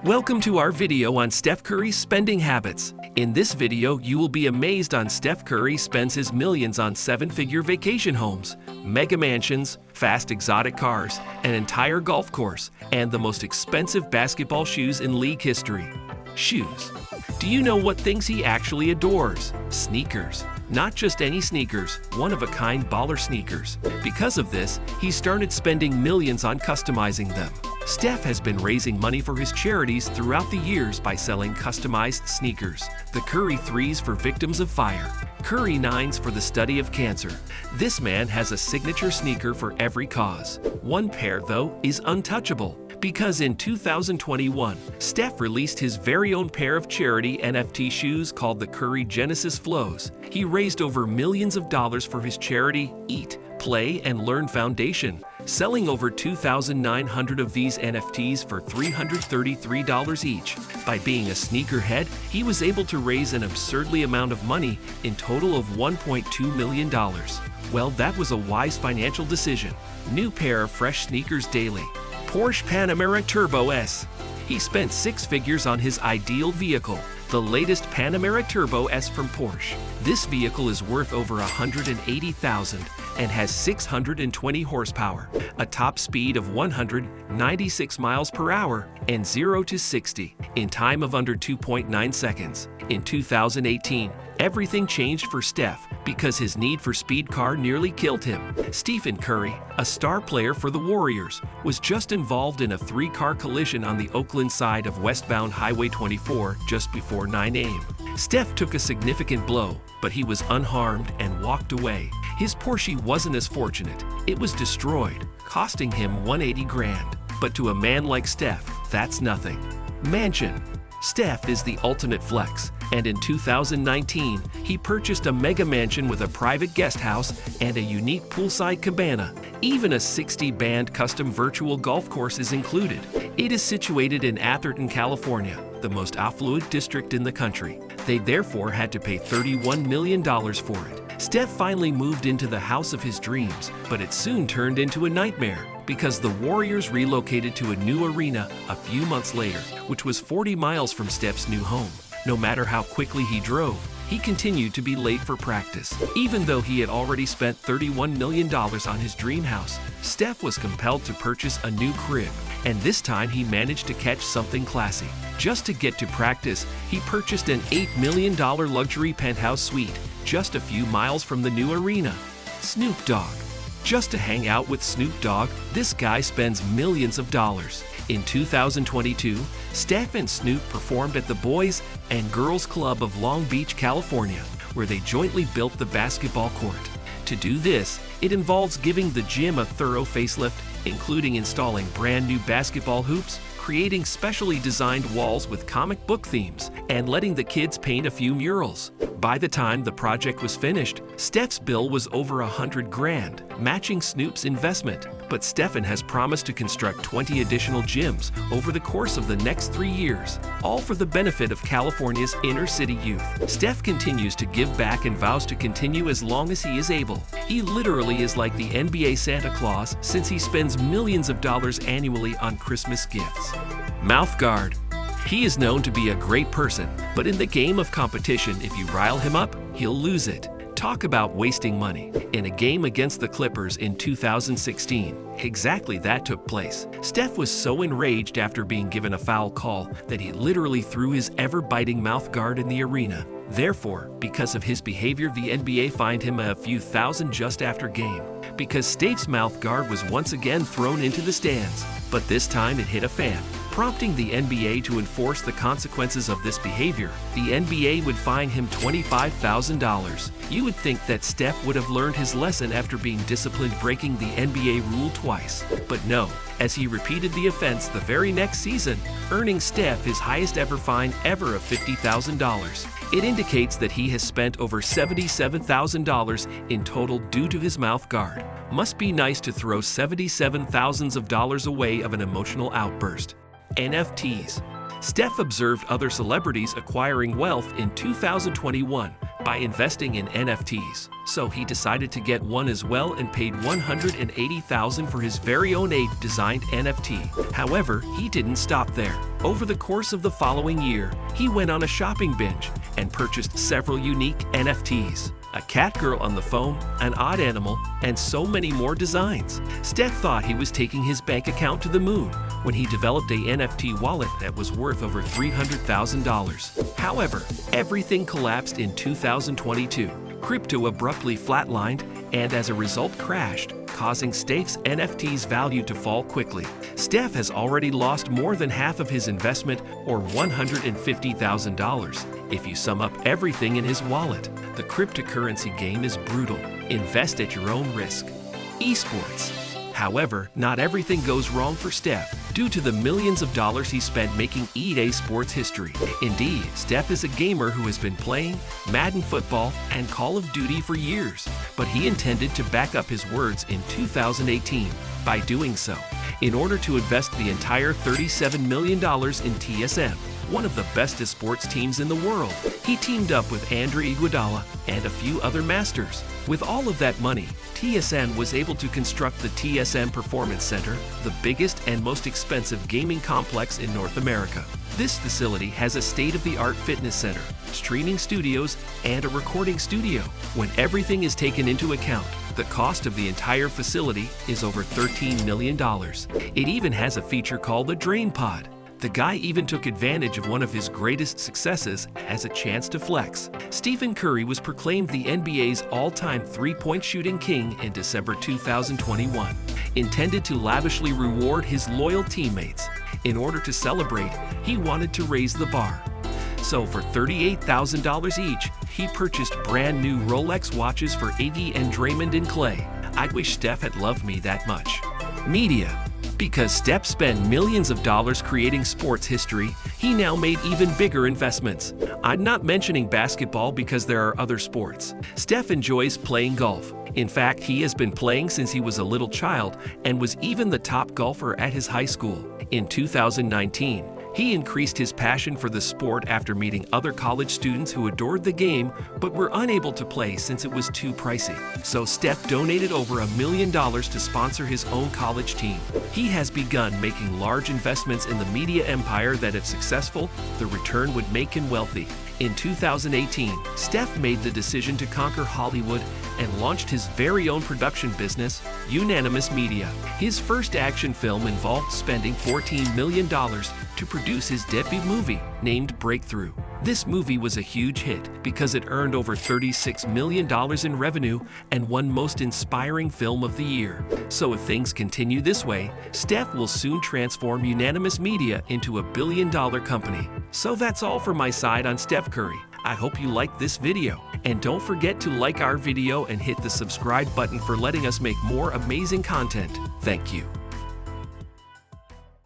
Welcome to our video on Steph Curry's spending habits. In this video, you will be amazed on Steph Curry spends his millions on seven-figure vacation homes, mega mansions, fast exotic cars, an entire golf course, and the most expensive basketball shoes in league history. Shoes. Do you know what things he actually adores? Sneakers. Not just any sneakers, one-of-a-kind baller sneakers. Because of this, he started spending millions on customizing them. Steph has been raising money for his charities throughout the years by selling customized sneakers. The Curry 3s for victims of fire, Curry 9s for the study of cancer. This man has a signature sneaker for every cause. One pair, though, is untouchable. Because in 2021, Steph released his very own pair of charity NFT shoes called the Curry Genesis Flows. He raised over millions of dollars for his charity Eat, Play, and Learn Foundation, selling over 2,900 of these NFTs for $333 each. By being a sneakerhead, he was able to raise an absurdly amount of money, in total of $1.2 million. Well, that was a wise financial decision. New pair of fresh sneakers daily. Porsche Panamera Turbo S. He spent six figures on his ideal vehicle, the latest Panamera Turbo S from Porsche. This vehicle is worth over $180,000 and has 620 horsepower, a top speed of 196 miles per hour, and 0 to 60 in time of under 2.9 seconds. In 2018, everything changed for Steph because his need for speed car nearly killed him. Stephen Curry, a star player for the Warriors, was just involved in a three-car collision on the Oakland side of westbound Highway 24 just before 9 a.m. Steph took a significant blow, but he was unharmed and walked away. His Porsche wasn't as fortunate. It was destroyed, costing him $180,000. But to a man like Steph, that's nothing. Mansion. Steph is the ultimate flex, and in 2019, he purchased a mega mansion with a private guest house and a unique poolside cabana. Even a 60-band custom virtual golf course is included. It is situated in Atherton, California, the most affluent district in the country. They therefore had to pay $31 million for it. Steph finally moved into the house of his dreams, but it soon turned into a nightmare because the Warriors relocated to a new arena a few months later, which was 40 miles from Steph's new home. No matter how quickly he drove, he continued to be late for practice. Even though he had already spent $31 million on his dream house, Steph was compelled to purchase a new crib, and this time he managed to catch something classy. Just to get to practice, he purchased an $8 million luxury penthouse suite just a few miles from the new arena. Snoop Dogg. Just to hang out with Snoop Dogg, this guy spends millions of dollars. In 2022, Steph and Snoop performed at the Boys and Girls Club of Long Beach, California, where they jointly built the basketball court. To do this, it involves giving the gym a thorough facelift, including installing brand new basketball hoops, creating specially designed walls with comic book themes, and letting the kids paint a few murals. By the time the project was finished, Steph's bill was over $100,000, matching Snoop's investment. But Stephen has promised to construct 20 additional gyms over the course of the next 3 years, all for the benefit of California's inner-city youth. Steph continues to give back and vows to continue as long as he is able. He literally is like the NBA Santa Claus since he spends millions of dollars annually on Christmas gifts. Mouth guard. He is known to be a great person, but in the game of competition, if you rile him up, he'll lose it. Talk about wasting money. In a game against the Clippers in 2016, exactly that took place. Steph was so enraged after being given a foul call that he literally threw his ever-biting mouth guard in the arena. Therefore, because of his behavior, the NBA fined him a few thousand just after game, because Steph's mouth guard was once again thrown into the stands, but this time it hit a fan, prompting the NBA to enforce the consequences of this behavior. The NBA would fine him $25,000. You would think that Steph would have learned his lesson after being disciplined breaking the NBA rule twice. But no, as he repeated the offense the very next season, earning Steph his highest ever fine ever of $50,000. It indicates that he has spent over $77,000 in total due to his mouth guard. Must be nice to throw $77,000 away of an emotional outburst. NFTs. Steph observed other celebrities acquiring wealth in 2021, by investing in NFTs. So he decided to get one as well and paid $180,000 for his very own designed NFT. However, he didn't stop there. Over the course of the following year, he went on a shopping binge and purchased several unique NFTs. A cat girl on the phone, an odd animal, and so many more designs. Steph thought he was taking his bank account to the moon when he developed a NFT wallet that was worth over $300,000. However, everything collapsed in 2022. Crypto abruptly flatlined and as a result crashed, causing Steph's NFT's value to fall quickly. Steph has already lost more than half of his investment, or $150,000, if you sum up everything in his wallet. The cryptocurrency game is brutal. Invest at your own risk. Esports. However, not everything goes wrong for Steph due to the millions of dollars he spent making EA Sports history. Indeed, Steph is a gamer who has been playing Madden football and Call of Duty for years, but he intended to back up his words in 2018 by doing so. In order to invest the entire $37 million in TSM, one of the best sports teams in the world, he teamed up with Andre Iguodala and a few other masters. With all of that money, TSM was able to construct the TSM Performance Center, the biggest and most expensive gaming complex in North America. This facility has a state-of-the-art fitness center, streaming studios, and a recording studio. When everything is taken into account, the cost of the entire facility is over $13 million. It even has a feature called the Drain Pod. The guy even took advantage of one of his greatest successes as a chance to flex. Stephen Curry was proclaimed the NBA's all-time three-point shooting king in December 2021, intended to lavishly reward his loyal teammates. In order to celebrate, he wanted to raise the bar. So for $38,000 each, he purchased brand new Rolex watches for Iggy and Draymond and Clay. I wish Steph had loved me that much. Media. Because Steph spent millions of dollars creating sports history, he now made even bigger investments. I'm not mentioning basketball because there are other sports. Steph enjoys playing golf. In fact, he has been playing since he was a little child and was even the top golfer at his high school. In 2019, he increased his passion for the sport after meeting other college students who adored the game but were unable to play since it was too pricey. So Steph donated over $1 million to sponsor his own college team. He has begun making large investments in the media empire that, if successful, the return would make him wealthy. In 2018, Steph made the decision to conquer Hollywood and launched his very own production business, Unanimous Media. His first action film involved spending $14 million to produce his debut movie, named Breakthrough. This movie was a huge hit because it earned over $36 million in revenue and won Most Inspiring Film of the Year. So if things continue this way, Steph will soon transform Unanimous Media into a billion-dollar company. So that's all for my side on Steph Curry. I hope you liked this video. And don't forget to like our video and hit the subscribe button for letting us make more amazing content. Thank you.